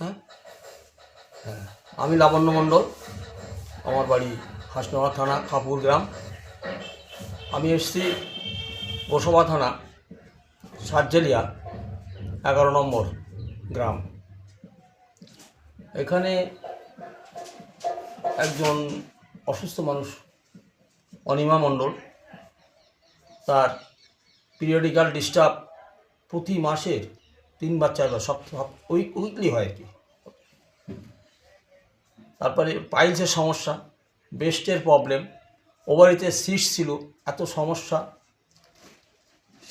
হ্যাঁ হ্যাঁ, আমি লাবণ্য মণ্ডল, আমার বাড়ি হাসনাবাদ থানা খাপুর গ্রাম। আমি এসেছি গোসবা থানা সাতজেলিয়া 11 নম্বর গ্রাম। এখানে একজন অসুস্থ মানুষ অনিমা মণ্ডল, তার পিরিয়ডিক্যাল ডিস্টার্ব প্রতি মাসের 3 বা 4 বার, উইকলি হয় আর কি। তারপরে পাইলসের সমস্যা, ব্রেস্টের প্রবলেম, ওভারিতে সিস্ট ছিল, এত সমস্যা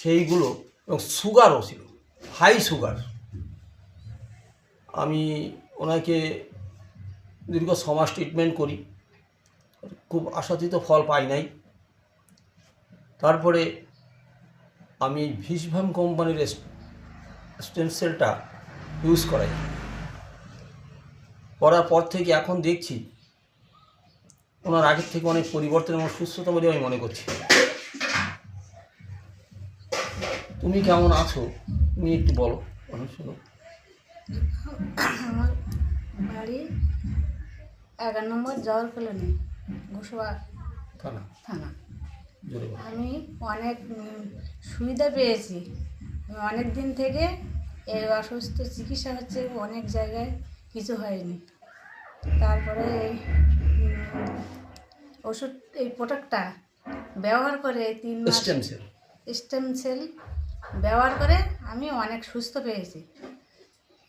সেইগুলো, এবং সুগারও ছিল, হাই সুগার। আমি ওনাকে দীর্ঘ 6 মাস ট্রিটমেন্ট করি, খুব আশাতীত ফল পাই নাই। তারপরে আমি ভিসভাম কোম্পানির স্টেম সেলটা ইউজ করাই। করার পর থেকে এখন দেখছি ওনার আগের থেকে অনেক পরিবর্তন এবং সুস্থতা বলে আমি মনে করছি। তুমি কেমন আছো তুমি একটু বলো, শুনো। আমার বাড়ি 11 নম্বর জওয়ার কলোনি, গোসবা থানা। আমি অনেক সুবিধা পেয়েছি। অনেক দিন থেকে এই অসুস্থ চিকিৎসা হচ্ছে, অনেক জায়গায় কিছু হয়নি। তারপরে এই ওষুধ, এই প্রোডাক্টটা ব্যবহার করে 3 মাস স্টেম সেল ব্যবহার করে আমি অনেক সুস্থ পেয়েছি।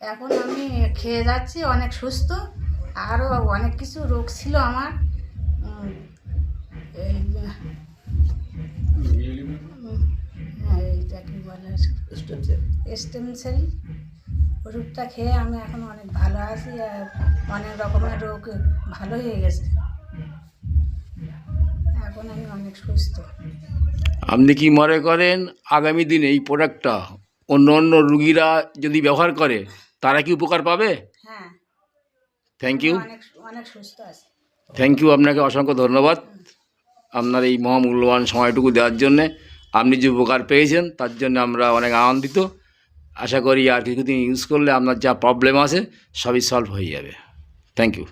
এখন আমি খেয়ে যাচ্ছি, অনেক সুস্থ। আরও অনেক কিছু রোগ ছিল আমার, এইটা কি বলে, স্টেম সেল ওষুধটা খেয়ে আমি এখন অনেক ভালো আছি, আর অনেক রকমের রোগ ভালো হয়ে গেছে। এখন আমি অনেক সুস্থ। আপনি কি মনে করেন আগামী দিনে এই প্রোডাক্টটা অন্য অন্য রুগীরা যদি ব্যবহার করে তারা কি উপকার পাবে? হ্যাঁ, থ্যাংক ইউ। অনেক সুস্থ আছে। থ্যাংক ইউ, আপনাকে অসংখ্য ধন্যবাদ আপনার এই মহামূল্যবান সময়টুকু দেওয়ার জন্যে। আপনি যে উপকার পেয়েছেন তার জন্য আমরা অনেক আনন্দিত। আশা করি আর কিছুদিন ইউজ করলে আপনার যা প্রবলেম আছে সবই সলভ হয়ে যাবে। Thank you.